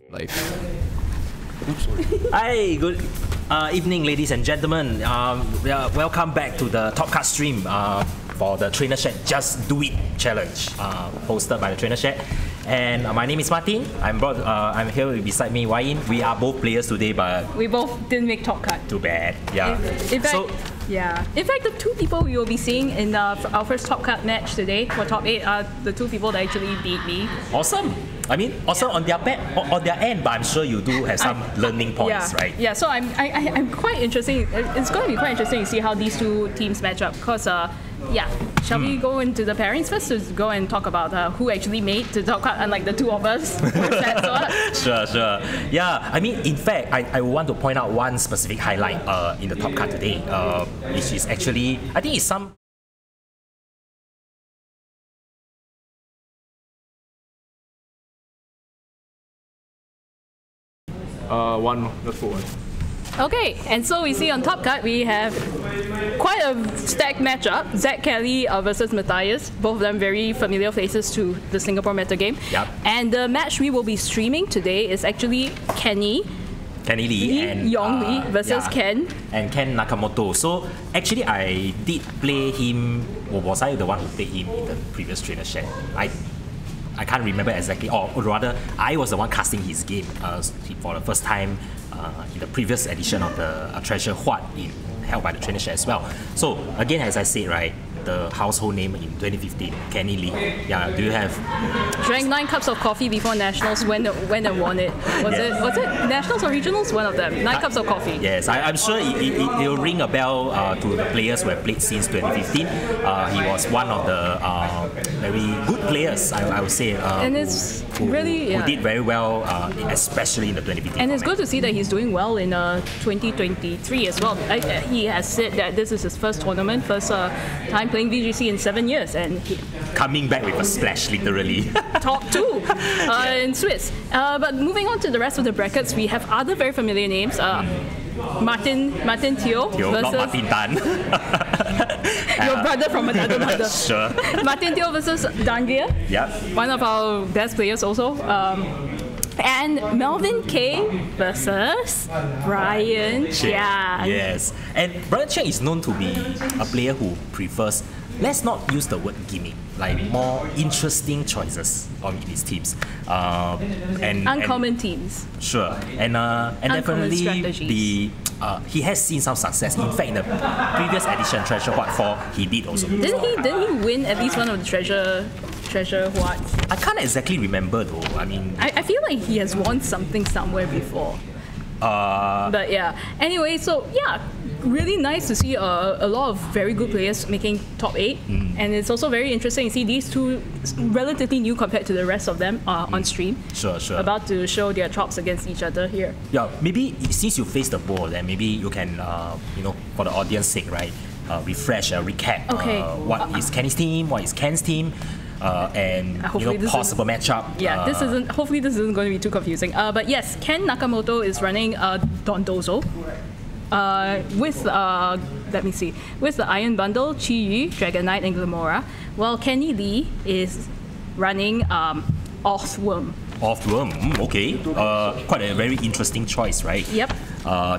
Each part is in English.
Life. Hi, good evening, ladies and gentlemen. Welcome back to the Top Cut stream for the Trainer Shed Just Do It challenge, hosted by the Trainer Shed. And my name is Martin. I'm here beside me, Wain. We are both players today, but we both didn't make Top Cut. Too bad. Yeah. In fact, the two people we will be seeing in our first Top Cut match today for Top 8 are the two people that actually beat me. Awesome. I mean, also on their end, but I'm sure you do have some learning points, right? Yeah. So I'm quite interesting. It's going to be quite interesting to see how these two teams match up. Because shall we go into the pairings first to go and talk about who actually made the Top Cut, unlike the two of us? Sure. Yeah. I mean, in fact, I want to point out one specific highlight in the Top Cut today, which is actually, I think it's some. The full one. Okay, and so we see on Top Cut we have quite a stacked matchup. Zach Kelly versus Matthias, both of them very familiar faces to the Singapore meta game. Yep. And the match we will be streaming today is actually Kenny Lee and Yong Lee versus Ken. And Ken Nakamoto. So actually I did play him, or was I the one who played him in the previous Trainer Shed? I can't remember exactly, or rather, I was the one casting his game for the first time in the previous edition of the Treasure Huat held by the Trainer Shed as well. So again, as I said, right, the household name in 2015, Kenny Lee. Yeah, do you have? Drank 9 cups of coffee before Nationals when and won it. Was it Nationals or Regionals? One of them. 9 cups of coffee. Yes, I'm sure it will ring a bell to the players who have played since 2015. He was one of the very good players, I would say. And it's who did very well, especially in the 2015. And it's good to see that he's doing well in 2023 as well. He has said that this is his first tournament, first time playing VGC in 7 years, and coming back with a splash, literally. Top 2 in Swiss. But moving on to the rest of the brackets, we have other very familiar names. Martin Teo versus not Martin Tan. Your brother from another mother. Sure. Martin Teo versus Dangria. Yep. One of our best players also. And Melvin K versus Brian Chiang. Yes. And Brian Chiang is known to be a player who prefers, let's not use the word gimmick, like more interesting choices on his teams. Uncommon teams. Sure. And definitely he has seen some success. In fact, in the previous edition, Treasure Huat 4, he did also. Didn't he win at least one of the Treasure Huat? I can't exactly remember though. I mean, I feel like he has won something somewhere before. But yeah. Anyway, so yeah, really nice to see a lot of very good players making top 8, and it's also very interesting to see these two relatively new compared to the rest of them on stream. Sure. About to show their chops against each other here. Yeah, maybe since you face the ball, then maybe you can, for the audience sake, right, refresh, recap. Okay. What is Kenny's team? What is Ken's team? And possible matchup. Yeah, hopefully this isn't going to be too confusing. But yes, Ken Nakamoto is running Dondozo with the Iron Bundle, Chi Yu, Dragon Knight, and Glamora. While Kenny Lee is running Oathworm. Okay. Quite a very interesting choice, right? Yep.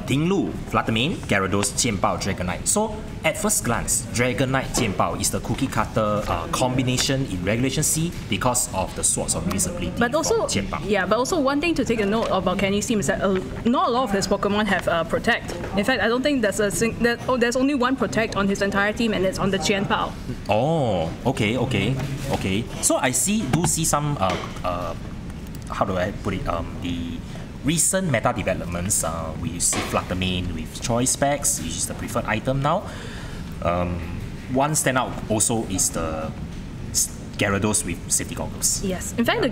Ting Lu, Fluttermane, Gyarados, Jianbao, Dragon Knight. So, at first glance, Dragon Knight, Jianbao is the cookie cutter combination in Regulation C because of the Swords of Invisibility. But also, Jianbao. But also one thing to take a note about Kenny's team is that not a lot of his Pokemon have Protect. In fact, I don't think there's only one Protect on his entire team, and it's on the Jianbao. Oh, okay. So I do see some how do I put it? The recent meta developments, we see Fluttermane with choice specs, which is the preferred item now. One standout also is the Gyarados with safety goggles. Yes, in fact,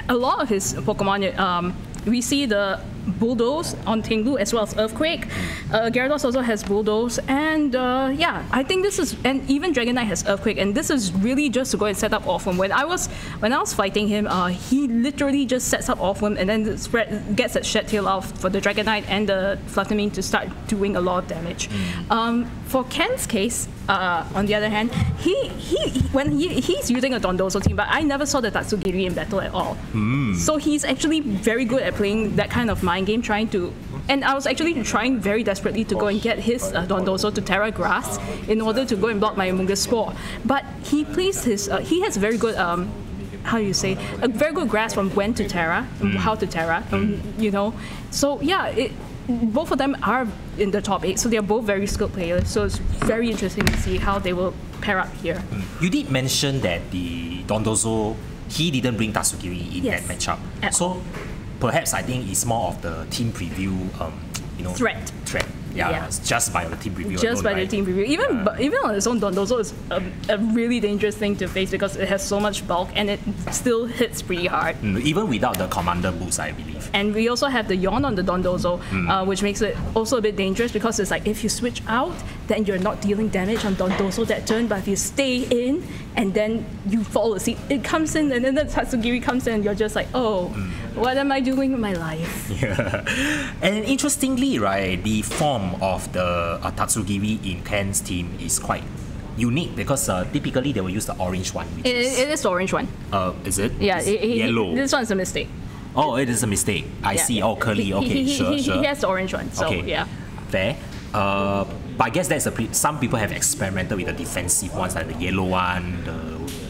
a lot of his Pokemon, we see the Bulldoze on Tinglu as well as Earthquake. Gyarados also has Bulldoze, and I think this is, and even Dragonite has Earthquake, and this is really just to go and set up Orphan. When I was fighting him, he literally just sets up Orphan and then gets that Shed Tail out for the Dragonite and the Fluttermane to start doing a lot of damage. for Ken's case, on the other hand, he's using a Dondozo team, but I never saw the Tatsugiri in battle at all. So he's actually very good at playing that kind of mind game, and I was actually trying very desperately to go and get his Dondozo to Terra Grass in order to go and block my Amoonguss Spore. But he plays he has very good, how do you say, a very good grasp from when to Terra, and how to Terra, you know. So yeah, both of them are in the top 8, so they're both very skilled players. So it's very interesting to see how they will pair up here. You did mention that the Dondozo, he didn't bring Tatsugiri in Yes. that matchup. At So perhaps I think it's more of the team preview, Threat. Yeah, it's just by the team preview. Just alone, by right? the team preview. Even on its own, Dondozo is a really dangerous thing to face because it has so much bulk and it still hits pretty hard. Even without the commander boost, I believe. And we also have the yawn on the Dondozo, which makes it also a bit dangerous because it's like if you switch out, then you're not dealing damage on Dondozo that turn, but if you stay in and then you fall asleep, it comes in and then the Tatsugiri comes in and you're just like, oh, what am I doing with my life? Yeah. And interestingly, right, the form of the Tatsugiri in Ken's team is quite unique because typically they will use the orange one, which It is the orange one. is it? Yeah, Yellow. This one's a mistake. Oh, it is a mistake. I Yeah, see. yeah. Oh, curly. Okay, sure. He has the orange one, so Okay. yeah. Fair. But I guess that's some people have experimented with the defensive ones, like the yellow one.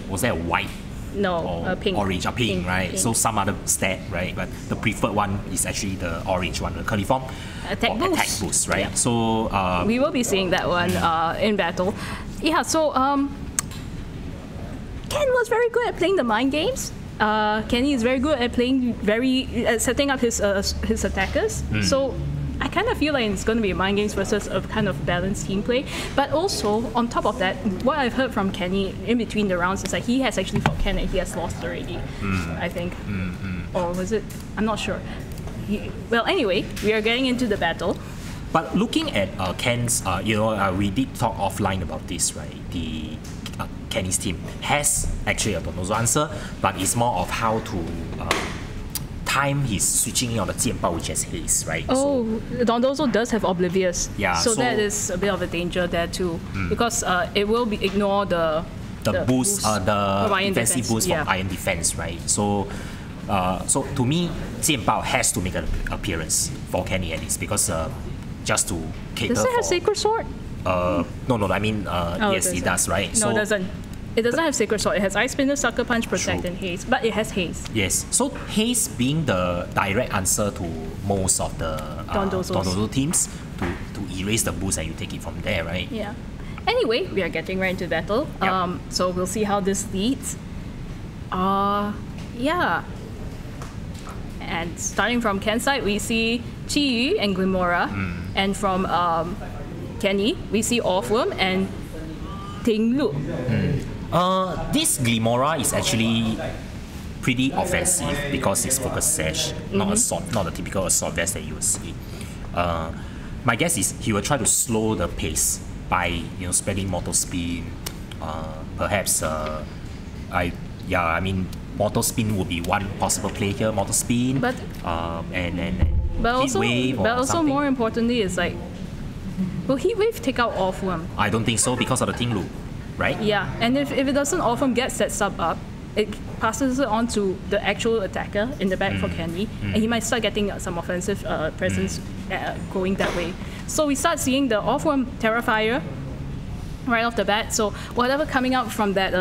Was there a white No, or pink. orange? Pink, right? pink. So some other stat, right? But the preferred one is actually the orange one, the curly form. Attack or boost. Attack boost, right? Yeah. So We will be seeing that one in battle. Yeah, so Ken was very good at playing the mind games. Kenny is very good at playing setting up his attackers. So I kind of feel like it's going to be mind games versus a kind of balanced team play. But also, on top of that, what I've heard from Kenny in between the rounds is that he has actually fought Ken and he has lost already, I think. Or was it? I'm not sure. Well, anyway, we are getting into the battle. But looking at Ken's, we did talk offline about this, right? The Kenny's team has actually a Dondozo answer, but it's more of how to time his switching in on the Jianbao, which has haste, right? Oh, Dondozo does have Oblivious. Yeah, So so- that is a bit of a danger there too, because it will ignore the boost, the of iron defensive defense, boost yeah. from iron defense, right? So to me, Jianbao has to make an appearance for Kenny at least because just to cater Does it for. have Sacred Sword? No. I mean, yes, it doesn't. does, right? No, it doesn't. It doesn't have Sacred Sword. It has Ice Spinner, Sucker Punch, Protect, True. and Haste. But it has Haste. Yes. So haste being the direct answer to most of the Dondozos. Dondozo teams to erase the boost and you take it from there, right? Yeah. Anyway, we are getting right into battle. Yep. So we'll see how this leads. Yeah. And starting from Ken's side, we see Chi Yu and Glimora. And from Kenny, we see Orpheum and Ting Lu. This Glimora is actually pretty offensive because it's focus sash, not assault, not the typical assault vest that you will see. My guess is he will try to slow the pace by spreading Mortal Spin. Perhaps Mortal Spin would be one possible play here. Mortal Spin, But- and But Heat also, Wave or but also something. more importantly, is like, will Heat Wave take out Orpheum? I don't think so because of the Ting Lu, right? Yeah, and if it doesn't, Orpheum gets that sub up, it passes it on to the actual attacker in the back for Kenny, and he might start getting some offensive presence going that way. So we start seeing the Orpheum Terrafire right off the bat. So whatever coming out from that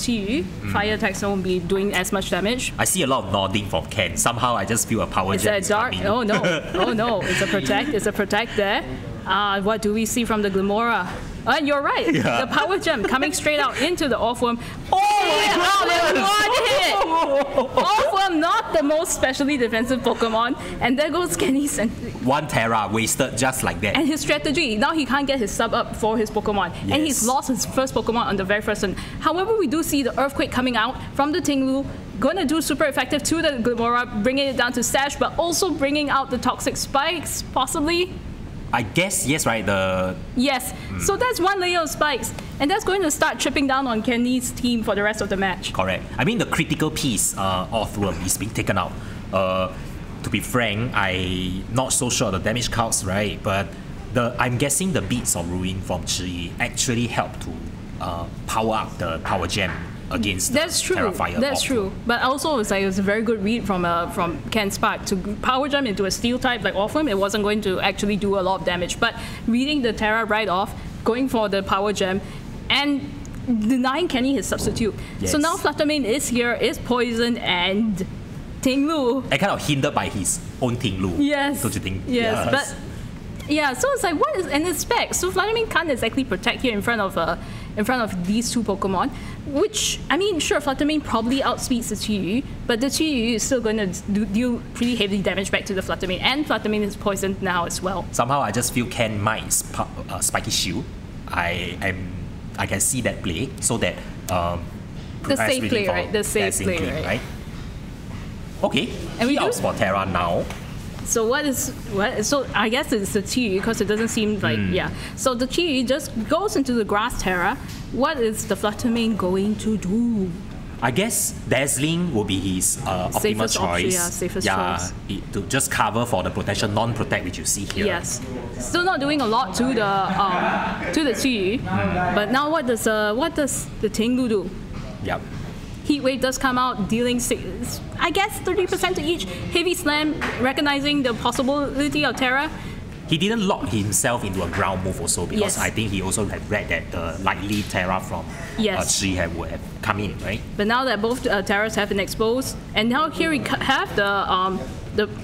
Chi Yu, fire attacks won't be doing as much damage. I see a lot of nodding from Ken. Somehow I just feel a power Is gem that is dark? coming. Oh no! Oh no! It's a protect. It's a protect there. What do we see from the Glimora? And you're right. Yeah. The power gem coming straight out into the Orpheum. Oh there was one hit. Orpheum, not the most specially defensive Pokemon, and there goes Kenny's and One Terra wasted just like that. his strategy. Now he can't get his sub up for his Pokemon, and he's Yes. lost his first Pokemon on the very first turn. However, we do see the Earthquake coming out from the Ting Lu. Gonna do super effective to the Glimora, bringing it down to Sash, but also bringing out the Toxic Spikes, possibly. I guess, yes, right? Yes, so that's one layer of spikes, and that's going to start tripping down on Kenny's team for the rest of the match. Correct. I mean, the critical piece of Worm is being taken out. To be frank, I'm not so sure of the damage counts, right? But I'm guessing the beats of Ruin from Chi actually help to power up the power gem against That's the true. Terrafire. That's true. But also, it was a very good read from Ken Spark to power jump into a steel type like Orphan. It wasn't going to actually do a lot of damage. But reading the Terra right off, going for the power gem, and denying Kenny his substitute. Yes. So now Fluttermane is here, is poisoned, and Ting Lu. And kind of hindered by his own Ting Lu. Yes. Don't you think? Yes. But yeah, so it's like, what is, and it's spec. So Fluttermane can't exactly protect here in front of these two Pokemon, which, I mean, sure, Fluttermane probably outspeeds the Chi-Yu, but the Chi-Yu is still going to deal pretty heavy damage back to the Fluttermane, and Fluttermane is poisoned now as well. Somehow I just feel Ken might Spiky Shield. I can see that play, so that The safe play, right? The safe play, right? Okay, And we he do- outs for Terra now. So so I guess it's the Chi because it doesn't seem like, yeah. So the Chi just goes into the Grass Terra. What is the Fluttermane going to do? I guess Dazzling will be his optimal Safest option, choice. yeah, safest choice. To just cover for the protection, non-protect, which you see here. Yes. Still not doing a lot to the Chi, but now what does the Ting Lu do? Yep. Heat Wave does come out, dealing, I guess, 30% to each. Heavy Slam, recognizing the possibility of Terra. He didn't lock himself into a ground move also because Yes. I think he also had read that the likely Terra from Yes. Chi would have come in, right? But now that both Terras have been exposed, and now here we have the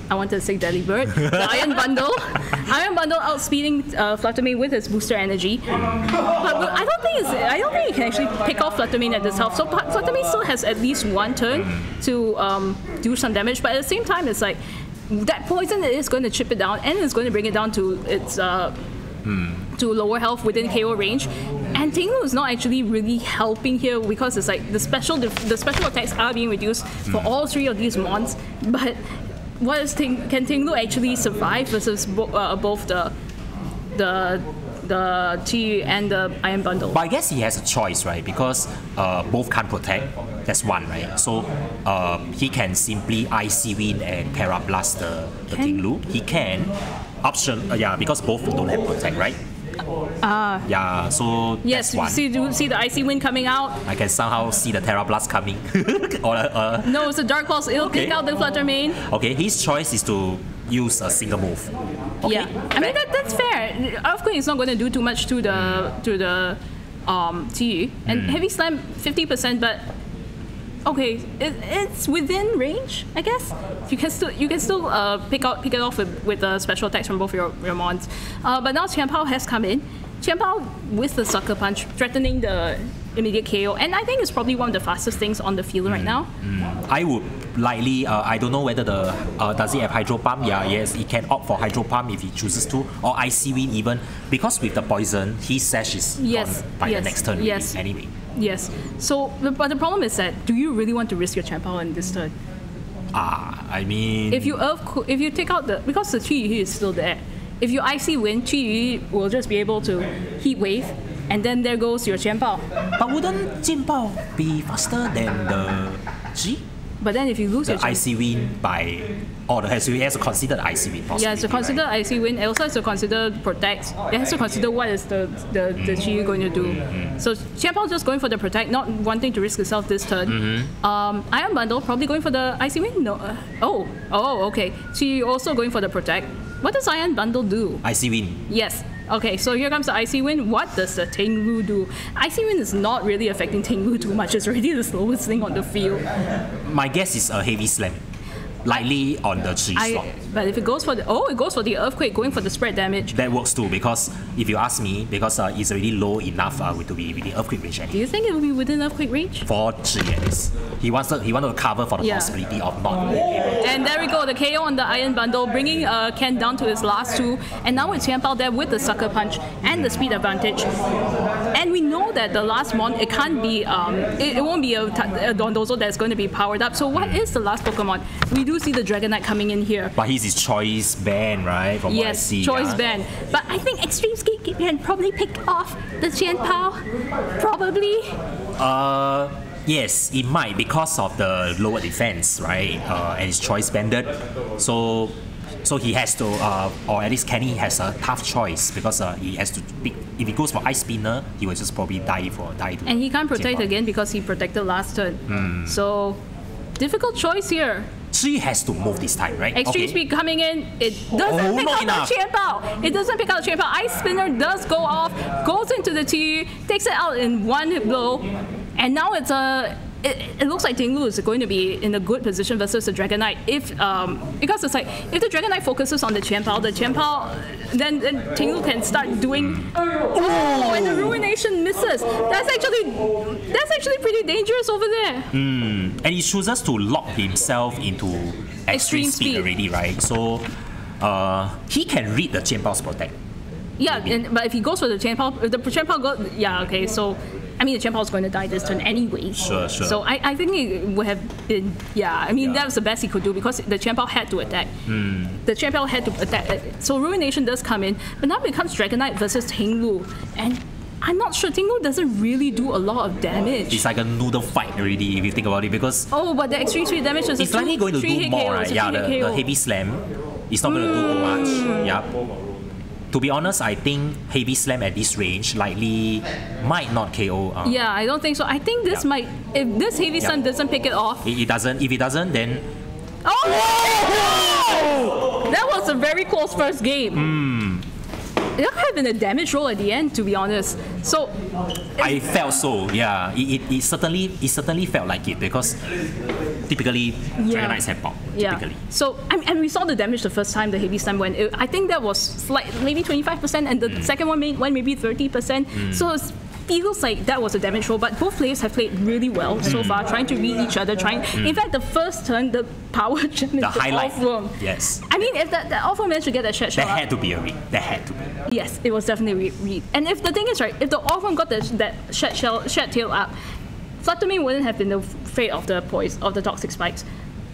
I wanted to say Deadly Bird, the Iron Bundle. Iron Bundle outspeeding Fluttermane with his booster energy. But I don't think he can actually pick off Fluttermane at this health. So Fluttermane still has at least one turn to do some damage. But at the same time, it's like that poison is going to chip it down and it's going to bring it down to its to lower health within KO range. And Ting Lu is not actually really helping here because it's like the special attacks are being reduced for all three of these mons. But can Ting Lu actually survive versus both the Chi and the Iron Bundle? But I guess he has a choice, right? Because both can't protect. That's one, right? So he can simply Icy Wind and Terra Blast the Ting Lu. He can option, because both don't have protect, right? Yeah, so Yes, that's you one. see the Icy Wind coming out. I can somehow see the Terra Blast coming. No, it's a Dark Pulse. It'll take out the Fluttermane. Okay, his choice is to use a single move. Okay. Yeah, I mean that's fair. Earthquake is not going to do too much to the TU, and Heavy Slam 50%, but okay, it's within range, I guess. You can still pick it off with special attacks from both your mons. But now Qianpao has come in. Qianpao with the Sucker Punch, threatening the immediate KO, and I think it's probably one of the fastest things on the field right now. I would likely, I don't know whether does he have Hydro Pump? Yeah, yes, he can opt for Hydro Pump if he chooses to, or Icy Wind even, because with the poison, his sash is gone by the next turn anyway. Yes. So, but the problem is that, do you really want to risk your Qianpao in this turn? I mean... If you take out because the Chi is still there, if you Icy Wind, Chi will just be able to Heat Wave, and then there goes your Qianpao. But wouldn't Jianpao be faster than the Chi? But then if you lose your The Icy Wind by... Oh, he has to consider the Icy Wind possibility, yeah, so consider right? Icy Wind. It also has to consider Protect. It has to consider what is the Chi going to do. So Qianpao just going for the Protect, not wanting to risk itself this turn. Iron Bundle probably going for the Icy Wind. No. Okay. Chi also going for the Protect. What does Iron Bundle do? Icy Wind. Yes. Okay, so here comes the Icy Wind. What does the Ting Lu do? Icy Wind is not really affecting Ting Lu too much. It's already the slowest thing on the field. My guess is a Heavy Slam. Likely on the Chi slot. But if it goes for the Earthquake, going for the spread damage. That works too, because if you ask me, because it's already low enough to be within Earthquake range Do anyway. you think it will be within Earthquake range? For Chi at least. He wanted to cover for the possibility of not being able to. And there we go, the KO on the Iron Bundle, bringing Ken down to his last two. And now with Qianpao there with the Sucker Punch and the speed advantage. And we know that the last mon, it can't be, it won't be a Dondozo that's going to be powered up. So what is the last Pokemon? We do see the Dragonite coming in here. But he's his choice ban, right? From what I see. Choice ban. But I think Extreme Skate can probably pick off the Qianpao. Probably. Yes, it might because of the lower defense, right? And it's choice banded. So So he has to, or at least Kenny has a tough choice because he has to pick. If he goes for Ice Spinner, he will just probably die to. And he can't protect Jianbao. again because he protected last turn. So, difficult choice here. She has to move this time, right? Extreme Okay. speed coming in, it doesn't pick not out enough. the Qianbao. It doesn't pick out the Qianbao. Ice Spinner does go off, goes into the T, takes it out in one hit blow, and now it's a. It looks like Ting Lu is going to be in a good position versus the Dragon Knight if because it's like if the Dragon Knight focuses on the Qianbao, then Ting Lu can start doing and the Ruination misses. That's actually pretty dangerous over there. And he chooses to lock himself into extreme speed already, right? So he can read the Qianbao's protect. Yeah, but if he goes for the Qianbao, if the Qianbao goes, yeah, okay, so. I mean, the Qianbao is going to die this turn anyway. Sure. So I think it would have been, that was the best he could do because the Qianbao had to attack. The Qianbao had to attack. So Ruination does come in, but now it becomes Dragon Knight versus Ting Lu. And I'm not sure, Ting Lu doesn't really do a lot of damage. It's like a noodle fight already if you think about it because Oh, but the extreme speed damage is it's likely going to do more, right? Yeah, the heavy slam is not going to do much. Yeah. To be honest, I think heavy slam at this range likely might not KO. Yeah, I don't think so. I think this might, if this heavy slam doesn't pick it off. It doesn't. If it doesn't, then That was a very close first game. It could have been a damage roll at the end, to be honest. So I felt so. Yeah, it certainly felt like it because typically Dragon Knights have pop. Typically. So and we saw the damage the first time the heavy slam went. I think that was maybe 25%, and the second one went maybe 30%. So it feels like that was a damage roll. But both players have played really well so far, trying to read each other. In fact, the first turn, the power gem is the highlight. off-worm. Yes. I mean, if that off-worm managed to get that shed shot, There had to be a read. There had to be. yes, it was definitely read. And if the thing is right, if the off-worm got that shed tail up, Fluttermane wouldn't have been afraid of the toxic spikes.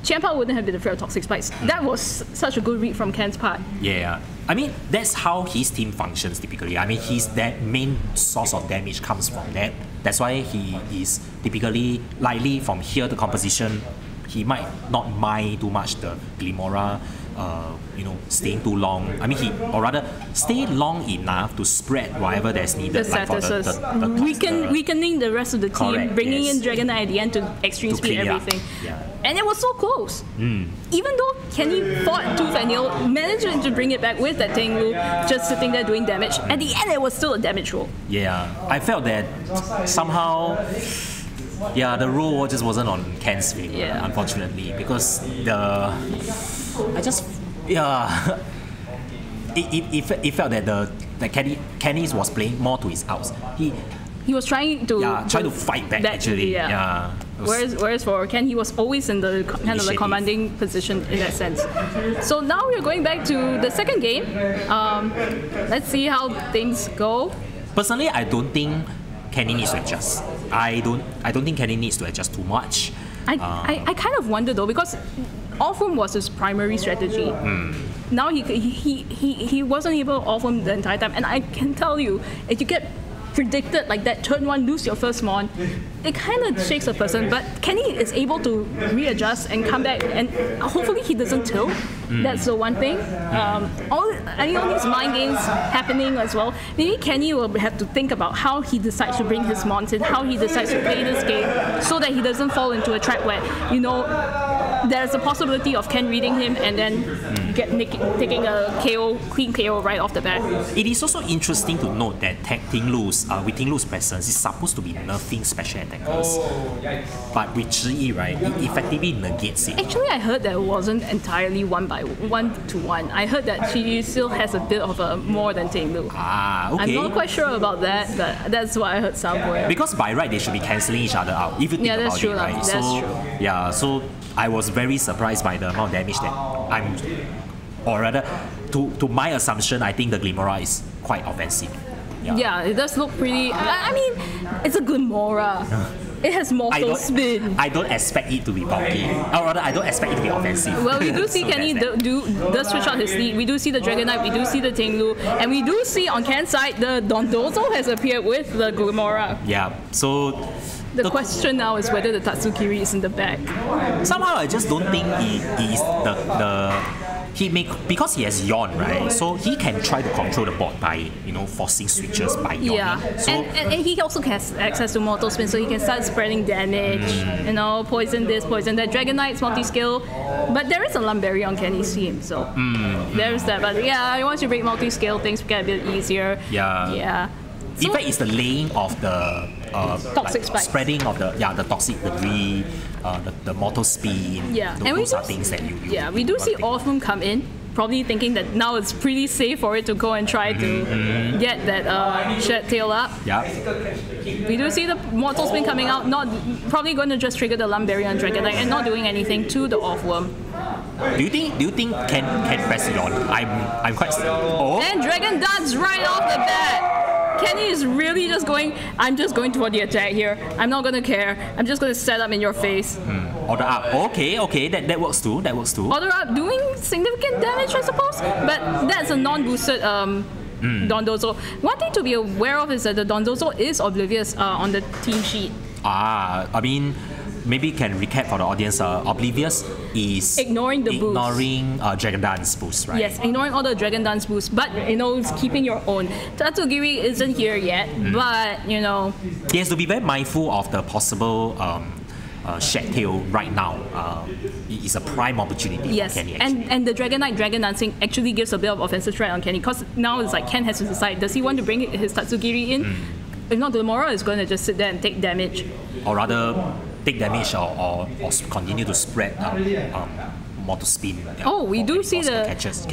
Qianbao wouldn't have been afraid of toxic spikes. That was such a good read from Ken's part. Yeah. I mean, that's how his team functions typically. I mean, that main source of damage comes from that. That's why he is typically likely from here the composition. He might not mind too much the Glimora, staying too long. I mean, or rather, stay long enough to spread whatever that's needed. The like for statuses. Weakening the rest of the team, Correct, bringing yes. in Dragon Knight at the end to extreme To speed clean up. everything. Yeah. And it was so close. Even though Kenny fought tooth and nail, managed to bring it back with that Ting Lu just sitting there doing damage. At the end, it was still a damage roll. Yeah, I felt that somehow, the roll just wasn't on Ken's favor, Yeah. unfortunately, because it felt that Kenny was playing more to his outs. He was trying to Fight back actually. Yeah. Whereas for Ken, he was always in the kind of the Initiative. commanding position in that sense. So now we're going back to the second game. Let's see how things go. Personally, I don't think Kenny needs to adjust. I don't think Kenny needs to adjust too much. I kind of wonder though, because off-room was his primary strategy. Now he wasn't able to off-room the entire time, and I can tell you, if you get predicted like that, turn one, lose your first mon, it kind of shakes a person. But Kenny is able to readjust and come back, and hopefully he doesn't tilt. That's the one thing. All these mind games happening as well. Maybe Kenny will have to think about how he decides to bring his mons in, how he decides to play this game, so that he doesn't fall into a trap where there's a possibility of Ken reading him and then taking a clean KO right off the bat. It is also interesting to note that with Ting Lu's presence, is supposed to be nerfing special attackers. But with Zhi Yi, right, it effectively negates it. Actually, I heard that it wasn't entirely 1-to-1. I heard that she still has a bit of a more than Ting Lu. Okay. I'm not quite sure about that, but that's what I heard somewhere. Because by right, they should be cancelling each other out, if you think Yeah, that's about true it, lah. right? That's so, true. Yeah, so I was very surprised by the amount of damage that or rather, to my assumption, I think the Glimora is quite offensive. Yeah, it does look pretty. I mean, it's a good Mora. It has mortal spin. I don't expect it to be bulky. Or rather, I don't expect it to be offensive. Well, we do see So Kenny that's that. does switch out his lead. We do see the Dragon Knight, we do see the Ting Lu, and we do see on Ken's side the Dondozo has appeared with the Glimora. Yeah, so The question now is whether the Tatsukiri is in the back. somehow I just don't think he is he make because he has Yawn, right? So he can try to control the board by forcing switches by yawning. Yeah, So and he also has access to Mortal Spin, so he can start spreading damage. Poison this, poison that. Dragon Knight's multi-skill, but there is a Lumberry on Kenny's team, so there's that. But yeah, once you break multi-skill, things get a bit easier. Yeah. So, in fact, it's the laying of the Toxic spikes. spreading of the toxic debris, the mortal spin. yeah, those, and we those do are things that you we do see wanna take. Orphan come in, probably thinking that now it's pretty safe for it to go and try to get that shed tail up. Yeah. We do see the Mortal Spin coming out, not probably going to just trigger the Lumberry on Dragon Knight and not doing anything to the Orpworm. Do you think can press it on? I'm quite. Oh. And Dragon Dance right off the bat. Kenny is really just going, I'm just going for the attack here. I'm not going to care. I'm just going to set up in your face. Order up. Okay, that works too. Order up, doing significant damage, I suppose. But that's a non-boosted Dondozo. One thing to be aware of is that the Dondozo is oblivious on the team sheet. I mean, maybe can recap for the audience. Oblivious is Ignoring the boost. ignoring Dragon Dance boost, right? Yes, ignoring all the Dragon Dance boosts, but it's keeping your own. Tatsugiri isn't here yet, but He has to be very mindful of the possible shed tail right now. It is a prime opportunity yes, for Kenny. Actually. and the Dragon Knight Dragon Dancing actually gives a bit of offensive threat on Kenny, because now it's like Ken has to decide, does he want to bring his Tatsugiri in? If not, Glamora is going to just sit there and take damage. Or rather, take damage or continue to spread mortal spin. Oh, we do see the catches.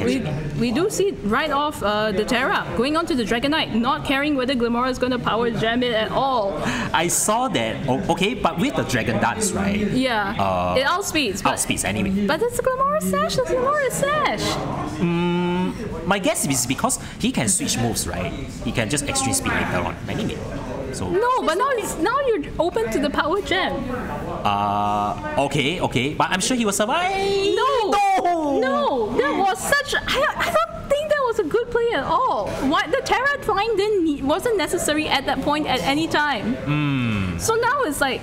we do see right off the Terra going on to the Dragon Knight, not caring whether Glamora is going to power jam it at all. I saw that. Okay, but with the Dragon Dance, right? Yeah, it outspeeds. But, Outspeeds anyway. but it's Glamora Sash. It's Glamora Sash. My guess is because he can switch moves, right? He can just extreme speed later on. Anyway. So No, but now you're open to the power gem. okay, but I'm sure he will survive. No, that was such. I don't think that was a good play at all. What the Terra flying wasn't necessary at that point at any time. So now it's like,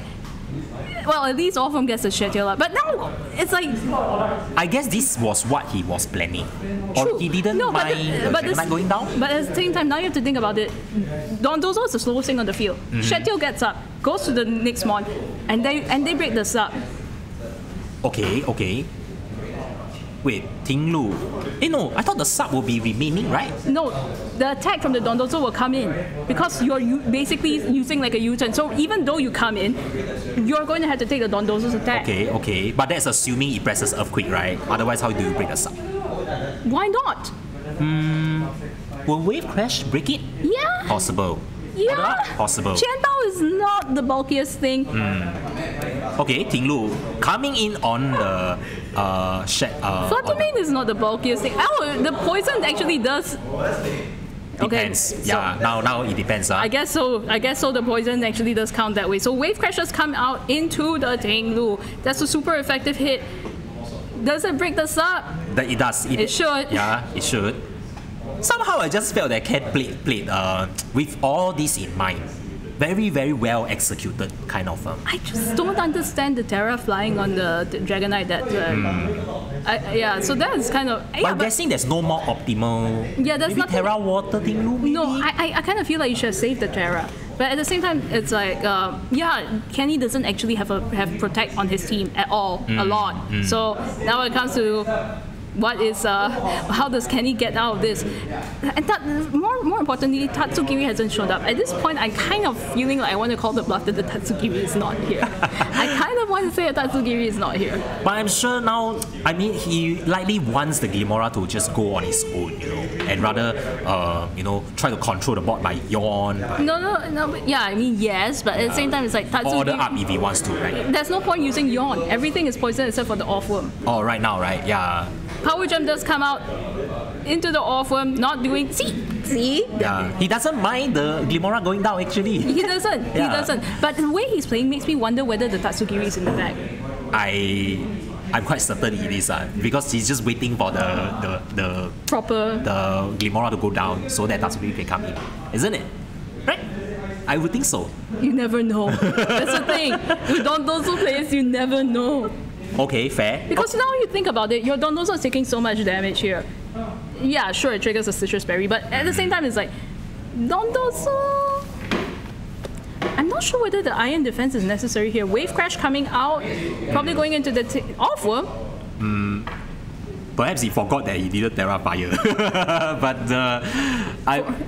well, at least all of them gets a shed tail up. But now it's like, I guess this was what he was planning. true. Or he didn't No, mind the Dragon Knight going down? But at the same time, now you have to think about it. Dondozo is the slowest thing on the field. Shed tail gets up, goes to the next mon, and they break the sub. Okay. Wait, Ting Lu. No, I thought the sub will be remaining, right? No, the attack from the Dondozo will come in because you're basically using like a U-turn. So even though you come in, you're going to have to take the Dondozo's attack. Okay. But that's assuming it presses Earthquake, right? Otherwise, how do you break the sub? Why not? Will Wave Crash break it? Yeah. Possible. Yeah. Possible. Qianbao is not the bulkiest thing. Okay, Ting Lu coming in on the Fluttermane is not the bulkiest thing. Oh, the poison actually does. Depends. Okay, Yeah, now it depends. I guess so. The poison actually does count that way. So Wave Crashers come out into the Ting Lu. That's a super effective hit. Does it break the sub? That it does. It should. Yeah, it should. Somehow I just felt that Ken played with all this in mind. Very, very well executed kind of. I just don't understand the Terra flying on the Dragon Knight. So that's kind of. But I'm guessing there's no more optimal. Yeah, there's maybe nothing. Terra Water Ting Lu, maybe? No, I kind of feel like you should have saved the Terra. But at the same time, it's like, Kenny doesn't actually have Protect on his team at all, a lot. So now it comes to how does Kenny get out of this? And more importantly, Tatsugiri hasn't shown up. At this point, I'm kind of feeling like I want to call the bluff that the Tatsugiri is not here. I kind of want to say that Tatsugiri is not here. But I'm sure now, he likely wants the Glimora to just go on his own, and rather, try to control the board by Yawn. No. Yeah, yes, but at the same time, it's like Tatsugiri. Order up if he wants to, right? There's no point using Yawn. Everything is poison except for the Orpworm. Oh, right now, right? Yeah. Power Gem does come out into the Orpworm, not doing. See? Yeah. He doesn't mind the Glimora going down, actually. He doesn't. He doesn't. But the way he's playing makes me wonder whether the Tatsugiri is in the back. I'm quite certain it is, because he's just waiting for the Proper. the Glimora to go down so that Tatsugiri can come in, isn't it? Right? I would think so. You never know. That's the thing. With Dondozo players, you never know. Okay, fair. Because now you think about it, your Dondozo is taking so much damage here. Yeah, sure, it triggers a Citrus Berry, but at the same time, it's like, Dondozo... I'm not sure whether the Iron Defense is necessary here. Wave Crash coming out, probably going into the Off-Worm. Perhaps he forgot that he didn't Terra Fire. But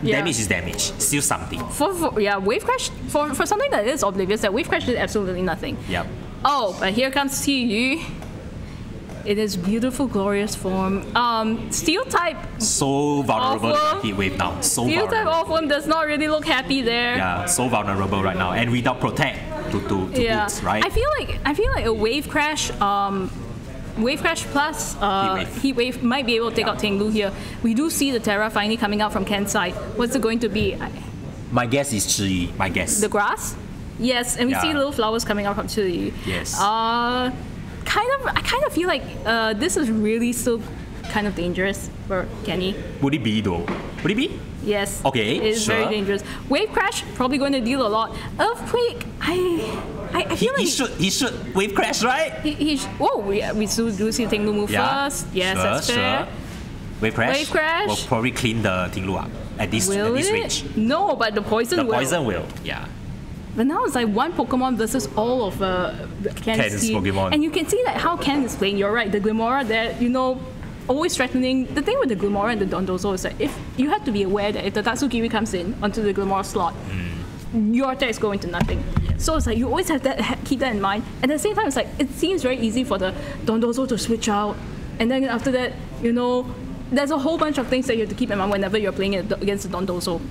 damage is damage. Still something. Wave Crash, for something that is oblivious, that Wave Crash did absolutely nothing. Yep. Oh, but here comes Qiyu. In its beautiful, glorious form. Steel type. So vulnerable to Off-Worm. the heat wave now. So Steel type vulnerable. Off-Worm does not really look happy there. Yeah, so vulnerable right now. And without Protect to boots, right? I feel like a Wave Crash. Wave Crash plus Heat Wave might be able to take out Tinglu here. We do see the Terra finally coming out from Ken's side. What's it going to be? My guess is Chi. My guess. The grass? Yes, and we see little flowers coming out from Chi. Yes. I kind of feel like this is really still kind of dangerous for Kenny. Would it be though? Would it be? Yes. Okay, It's sure. very dangerous. Wave Crash probably going to deal a lot. Earthquake, I feel like He should Wave Crash, right? we still do see Tinglu move first. Yes, sure, that's fair. Sure. Wave Crash. Wave Crash. Will probably clean the Tinglu up at this Will it? range. No, but the poison The will. poison will. Yeah. But now it's like one Pokemon versus all of Ken's team. Pokemon. And you can see like how Ken is playing. You're right, the Glimora there, always threatening. The thing with the Glimora and the Dondozo is that if you have to be aware that if the Tatsugiri comes in onto the Glimora slot, your attack is going to nothing. So it's like you always have that keep that in mind. And at the same time, it's like it seems very easy for the Dondozo to switch out, and then after that, there's a whole bunch of things that you have to keep in mind whenever you're playing against the Dondozo.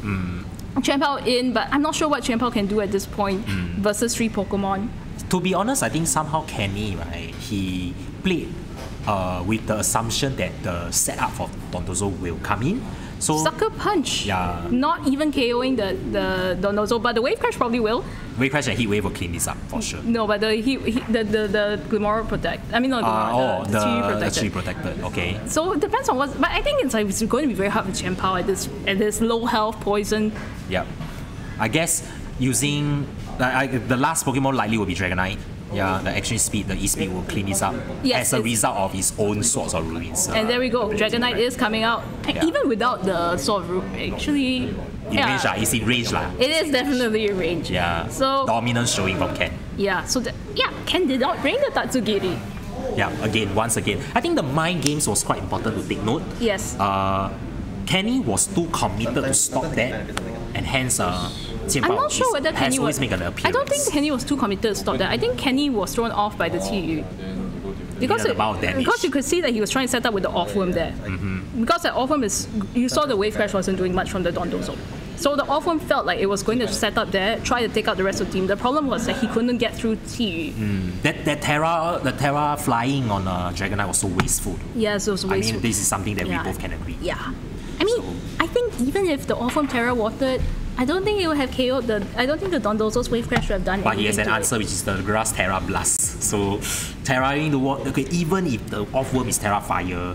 Chien-Pao in, but I'm not sure what Chien-Pao can do at this point versus 3 Pokemon. To be honest, I think somehow Kenny, right, he played with the assumption that the setup for Dondozo will come in. So Sucker Punch. Yeah. Not even KOing the Dondozo, but the Wave Crash probably will. Wave Crash and Heat Wave will clean this up for sure. No, but the Glimora Protect. I mean, not Glimora, the Chi the Protected. Chi Protected. Okay. So it depends on what. But I think it's going to be very hard for Chien-Pao at this low health poison. Yep. I guess using the last Pokemon likely will be Dragonite. Yeah, the action speed, the E-speed will clean this up Yes, as a result of his own Swords of Ruins. And there we go. Dragonite is coming out. And Yeah. even without the Sword of Ruin, actually. in range, it's in range. It is definitely in range. Yeah. So Dominance showing from Ken. yeah. So Ken did not bring the Tatsugiri. Yeah, once again. I think the mind games was quite important to take note. Yes. Kenny was too committed to stop that, and hence I'm not sure whether Kenny has always was. make an appearance. I don't think Kenny was too committed to stop that. I think Kenny was thrown off by the TU. Because, the amount of damage. because you could see that he was trying to set up with the off-worm there. Because that off-worm you saw the Wave Crash wasn't doing much from the Dondozo. So the off-worm felt like it was going to set up there, try to take out the rest of the team. The problem was that he couldn't get through TU. The Terra flying on Dragonite was so wasteful. Yes, it was I wasteful. mean, this is something that Yeah. we both can agree. Yeah. I mean, I think even if the off-worm Terra watered, I don't think it would have KO'd I don't think the Dondozo's Wave Crash would have done But he has anything an to it. answer, which is the Grass Terra Blast. So Terraing the water. Okay, even if the off-worm is Terra Fire.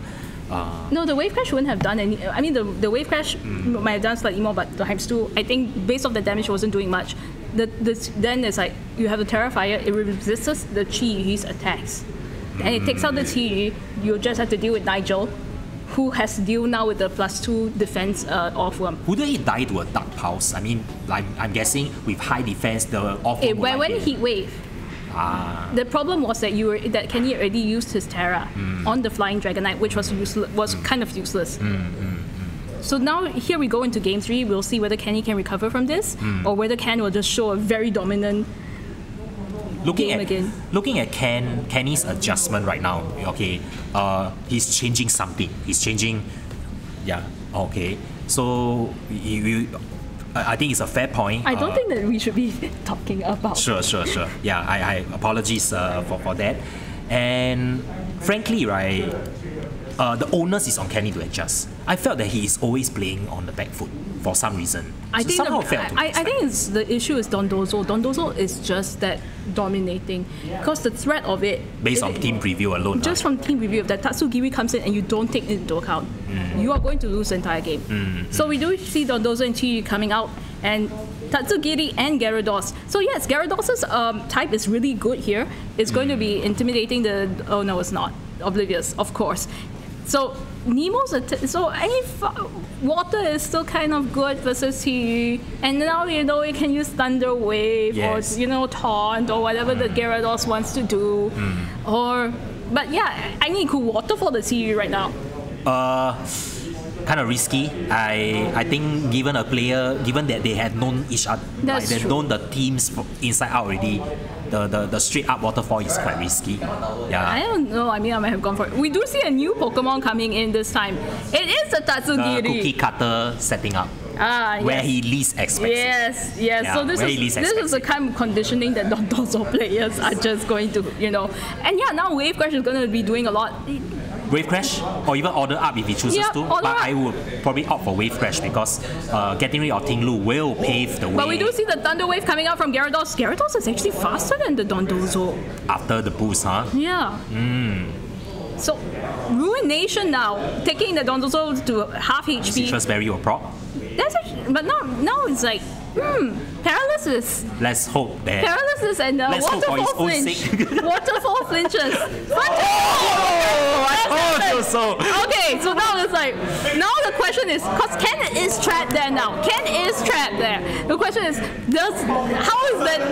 No, the Wave Crash wouldn't have done any. I mean, the Wave Crash might have done slightly more, but the Heimstu, I think, based off the damage, wasn't doing much. Then it's like you have the Terra Fire, it resists the Chi-Yu's attacks. And it takes out the Chi-Yu, you just have to deal with Nigel, who has to deal now with the +2 defense off-worm. Wouldn't it die to a Dark Pulse? I mean, like, I'm guessing with high defense, the off-worm When will Heat Wave. The problem was that Kenny already used his Terra on the Flying Dragonite, which was kind of useless. So now here we go into Game 3. We'll see whether Kenny can recover from this, or whether Ken will just show a very dominant game again. Looking at Kenny's adjustment right now, okay, he's changing something. He's changing, yeah, okay. So I think it's a fair point. I don't think that we should be talking about. Sure. Yeah, I apologies for that. And frankly, right, the onus is on Kenny to adjust. I felt that he is always playing on the back foot for some reason. I think somehow failed to I think the issue is Dondozo. Dondozo is just that dominating because the threat of it based on team preview alone. just from team review, if that Tatsugiri comes in and you don't take it into account, you are going to lose the entire game. So we do see Dondozo and Chi coming out, and Tatsugiri and Gyarados. So yes, Gyarados' type is really good here. It's going to be intimidating the... Oh no, it's not. Oblivious, of course. So Nemo's... Water is still kind of good versus Hiyu. And now, it can use Thunder Wave Yes. or, Taunt or whatever the Gyarados wants to do. But yeah, I need cool Water for the Hiyu right now. Kind of risky. I think given that they had known each other, That's they've true. known the teams inside out already, the straight up waterfall is quite risky. Yeah. I don't know. I mean, I might have gone for it. We do see a new Pokemon coming in this time. It is the The Tatsugiri. cookie cutter setting up where Yes. he least expects it. Yes. Yeah, So this where he least is expects the kind of conditioning that Dondozo players are just going to, And yeah, now Wave Crash is going to be doing a lot. Wave Crash, or even Order Up if he chooses Yeah, to. Order But Up. I would probably opt for Wave Crash because getting rid of Tinglu will pave the way But we do see the Thunder Wave coming out from Gyarados. Gyarados is actually faster than the Dondozo. after the boost, huh? Yeah. So, Ruination now, taking the Dondozo to half HP. Citrus Berry or Proc. That's actually, but now it's like, Paralysis. Let's hope that. Paralysis and Let's hope for Waterfall his own Flinch. sake. Waterfall Flinches. Oh, I told you so. Okay, so now it's like, now the question is, because Ken is trapped there now. Ken is trapped there. The question is, how is that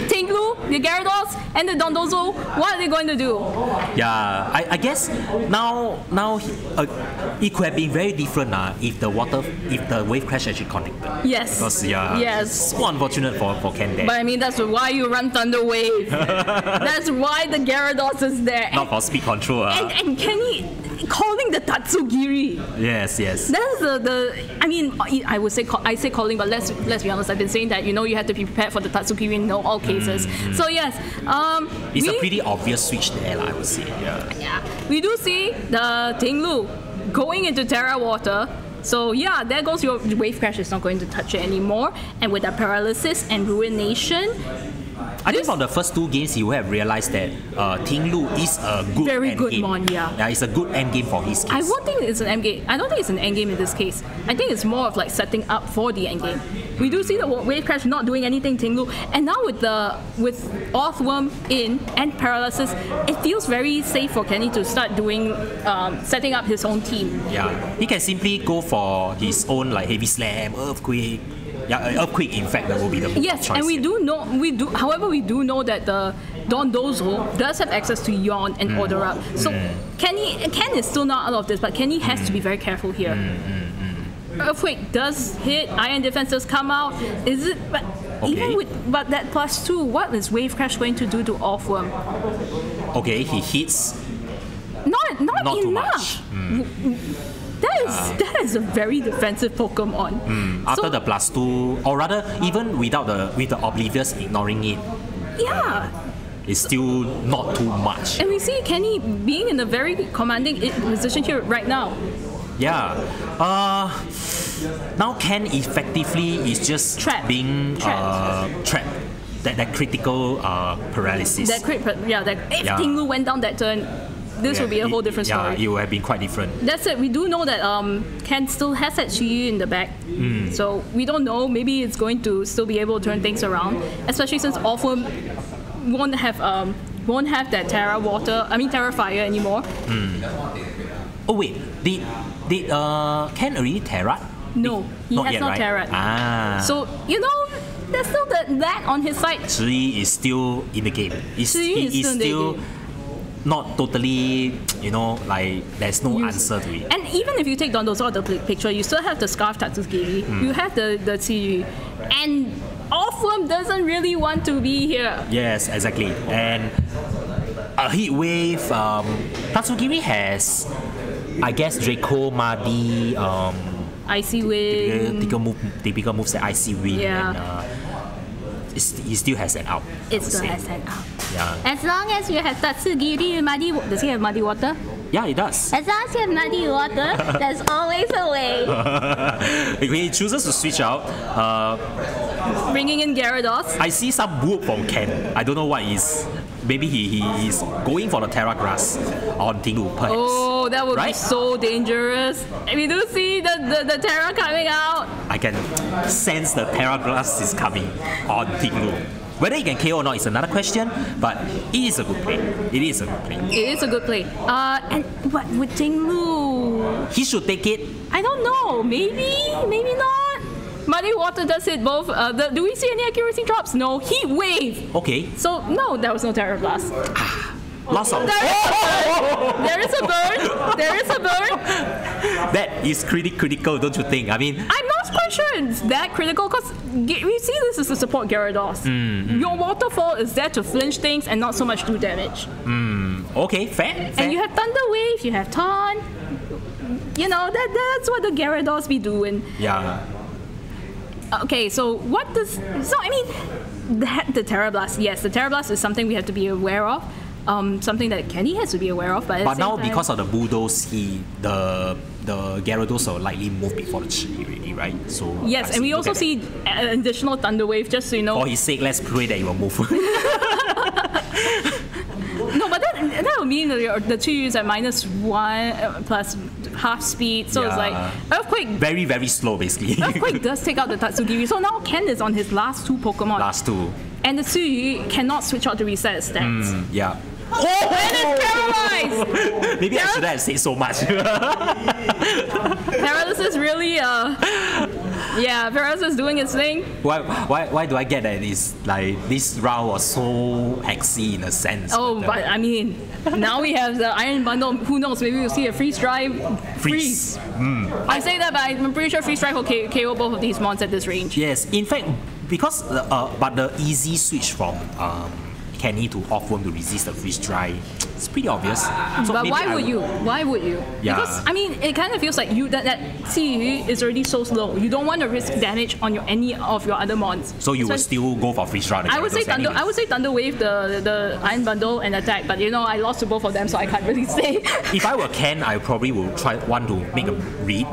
Tinglu, the Gyarados, and the Dondozo, what are they going to do? Yeah, I guess now it could have been very different if the Wave Crash actually connected. Yes. Because Yes. it's more unfortunate for Ken there. But I mean, that's why you run Thunder Wave. That's why the Gyarados is there. Not for speed control. And Kenny calling the Tatsugiri. Yes. That's I mean, I say calling, but let's be honest. I've been saying that you have to be prepared for the Tatsugiri in all cases. So yes, It's a pretty obvious switch there, I would say. Yeah. we do see the Tinglu going into Terra Water. So yeah, there goes your Wave Crash. Is not going to touch it anymore. And with the Paralysis and Ruination, I think from the first two games, you have realized that Tinglu is a good Very end good game. mon, yeah. Yeah, it's a good end game for his case. I won't think it's an end game. I don't think it's an end game in this case. I think it's more of like setting up for the end game. We do see the Wave Crash not doing anything, Tinglu, and now with Orthworm in and Paralysis, it feels very safe for Kenny to start doing setting up his own team. Yeah, he can simply go for his own like Heavy Slam, Earthquake. Yeah, Earthquake in fact that will be the Yes, choice and we here. however, we do know that the Dondozo does have access to Yawn and Order Up. So Ken is still not out of this, but Kenny has to be very careful here. Earthquake does hit, Iron Defense does come out. Is it? But even with that +2, what is Wave Crash going to do to Orthworm? Okay, he hits. Not Not too enough. much. That is a very defensive Pokemon. After So- the +2, or rather, even with the Oblivious ignoring it, Yeah. it's still not too much. And we see Kenny being in a very commanding position here right now. Yeah. Now Ken effectively is just Trapped. being Trapped. trapped. That critical paralysis. If Yeah. Tinglu went down that turn, this would be a whole different story. Yeah, it would have been quite different. That's it. We do know that Ken still has that Shiyu in the back. So we don't know. Maybe it's going to still be able to turn things around, especially since Orthworm won't have that Terra Fire anymore. Oh wait, did Ken already Terra? No, he Not has yet, not right? Terra. Ah. So there's still that on his side. Shi is still in the game. Shi is He is still in the still game. not totally, like there's no answer to it. And even if you take Dondozo out of the picture, you still have the Scarf Tatsugiri, you have the Tsiyu, and Orthworm doesn't really want to be here. Yes, exactly. And a heat wave. Tatsugiri has, I guess, Draco, Madi, Icy Wind. typical moves that Icy Wind. Yeah. And, he still has an out. I It would still say. has an out. Yeah. As long as you have Tatsugiri, does he have Muddy Water? Yeah, it does. As long as you have Muddy Water, there's always a way. If he chooses to switch out, Bringing in Gyarados. I see some whoop from Ken. I don't know what is. Maybe he is going for the Terra Grass on Tinglu, perhaps. Oh, that would be right? so dangerous. And we do see the Terra coming out. I can sense the Terra Glass is coming on Tinglu. Whether he can KO or not is another question, but it is a good play. It is a good play. It is a good play. And what with Tinglu? He should take it. I don't know. Maybe not. Muddy Water does hit both. Do we see any accuracy drops? No. Heat Wave. Okay. So no, there was no Terra Blast. Lots of. There is a burn. There is a burn. That is critical, don't you think? I mean, I'm not quite sure it's that critical because we see this as to support Gyarados. Your waterfall is there to flinch things and not so much do damage. okay, fair. And you have Thunder Wave, you have Taunt. You know, that's what the Gyarados be doing. Yeah. Okay, so what does... So, I mean, the Terra Blast, yes, the Terra Blast is something we have to be aware of. Something that Kenny has to be aware of. But now, time, because of the Bulldoze, the Gyarados will likely move before the Chi already, right? So yes, and we also see an additional Thunder Wave, just so you know. For his sake, let's pray that he will move. No, but that would mean that the two is at -1 plus half speed, so it's like Earthquake. Very, very slow, basically. Earthquake does take out the Tatsugiri, so now Ken is on his last two Pokemon. Last two. And the Tsuyu cannot switch out to reset his stats. Yeah. And it's paralyzed! Maybe I shouldn't have said so much. Paralysis really, Paralysis is doing its thing. Why do I get that it's like this round was so hexy in a sense? Oh, but I mean, now we have the Iron Bundle. Who knows? Maybe we'll see a Freeze Drive. Freeze. I say that, but I'm pretty sure Freeze Drive will KO both of these mons at this range. Yes, in fact, because but the easy switch from Kenny to Off-Worm to resist the Freeze Dry, it's pretty obvious. So but maybe why would you? Why would you? Yeah. Because I mean, it kind of feels like that Xiyu is already so slow. You don't want to risk damage on any of your other mons. So you would still go for Freeze Dry? I would say Thunder. I would say Thunder Wave, the Iron Bundle, and attack. But you know, I lost to both of them, so I can't really say. If I were Ken, I probably would want to make a read.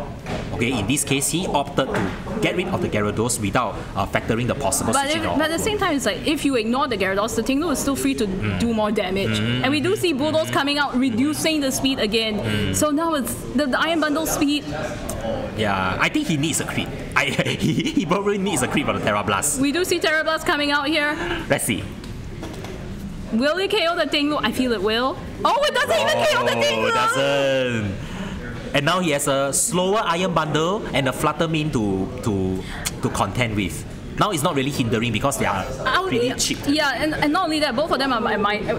Okay, in this case, he opted to get rid of the Gyarados without factoring the possible switching off. But at the same time, it's like if you ignore the Gyarados, the Tinglu is still free to do more damage. And we do see Bulldoze coming out, reducing the speed again. So now it's the Iron Bundle speed. Yeah, I think he needs a crit. He probably needs a crit for the Terra Blast. We do see Terra Blast coming out here. Let's see. Will it KO the Tinglu? I feel it will. Oh, it doesn't even KO the Tinglu! It doesn't. And now he has a slower Iron Bundle and a Fluttermane to contend with. Now it's not really hindering because they are pretty cheap. Yeah, and not only that, both of them are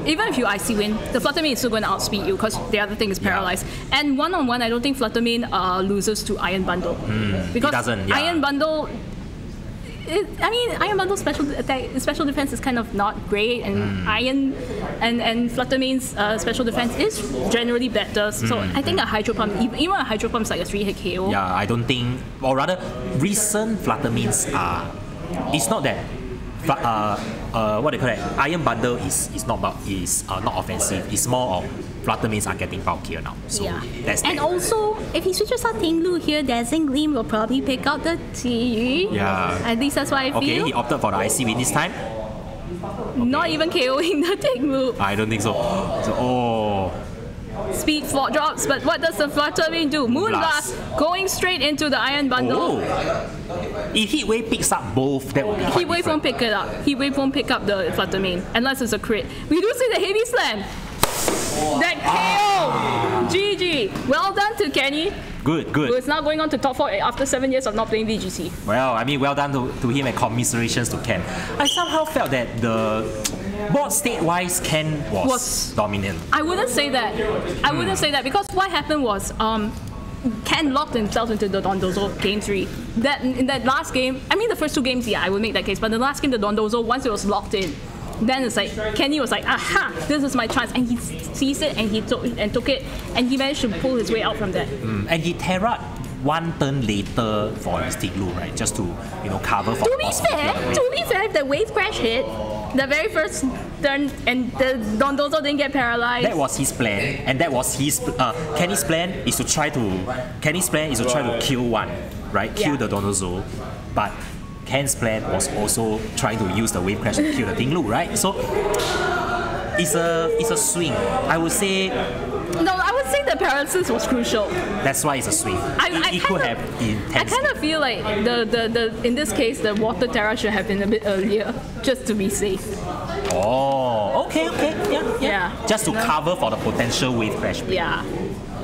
even if you Icy Wind, the Fluttermane is still going to outspeed you because the other thing is paralyzed. Yeah. And one-on-one, I don't think Fluttermane loses to Iron Bundle. Because it doesn't, yeah. Iron Bundle... Iron Bundle's special defense is kind of not great, and Iron and Fluttermane's special defense is generally better. So I think a Hydro Pump, even a Hydro Pump is like a 3-hit KO. Yeah, I don't think, or rather, recent Fluttermanes are. It's not that. What they call it? Iron Bundle is not offensive. It's more of Fluttermanes are getting bulkier now. So that's and also, if he switches out Tinglu here, Dazzling Gleam will probably pick out the T. Yeah. At least that's what I feel. Okay, he opted for the Icy Wind this time. Not even KOing the Tinglu. I don't think so. Speed Flop drops, but what does the Fluttermane do? Moonblast going straight into the Iron Bundle. If Heat Wave picks up both, that would be Heat Wave won't pick it up. Heat Wave won't pick up the Fluttermane unless it's a crit. We do see the Heavy Slam. That KO! GG. Well done to Kenny. Good. Who is now going on to top 4 after 7 years of not playing VGC. Well, I mean, well done to him and commiserations to Ken. I somehow felt that the board state-wise, Ken was dominant. I wouldn't say that. I wouldn't say that because what happened was Ken locked himself into the Dondozo game 3. In that last game, I mean the first 2 games, yeah, I would make that case, but the last game, the Dondozo, once it was locked in, then it's like Kenny was like, aha, this is my chance, and he seized it and he took it, and he managed to pull his way out from that. And he terra'd 1 turn later for his Tinglu, right? Just to cover for. To be fair, if the wave crash hit the very first turn and the Dondozo didn't get paralyzed. That was his plan, and that was his Kenny's plan is to try to kill one, right? Kill the Dondozo, but Ken's plan was also trying to use the wave crash to kill the Tinglu, right? So it's a swing. I would say No, I would say the paralysis was crucial. That's why it's a sweep. It could have been I 10 kind of feel like the in this case the water Terra should have been a bit earlier, just to be safe. Oh, okay, yeah. Yeah. Just to cover for the potential wave crash. Yeah.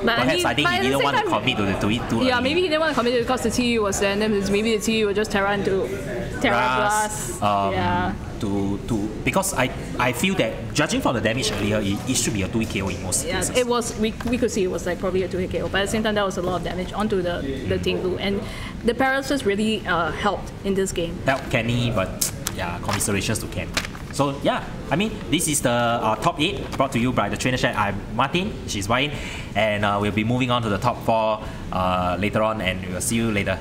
But Perhaps I think but he at the didn't same want to time- commit to it too Yeah, early. maybe he didn't want to commit it because the TU was there, and then maybe the TU would just Terra into Terra Blast. Yeah. Because I feel that judging from the damage earlier, it should be a 2 KO in most Yeah, cases. it was. We could see it was like probably a 2-hit KO, but at the same time, that was a lot of damage onto the Tinglu, and the paralysis really helped in this game. Help Kenny, but yeah, commiserations to Ken. So yeah, I mean, this is the top 8 brought to you by the Trainer Chat. I'm Martin, she's Wayne, and we'll be moving on to the top 4 later on, and we'll see you later.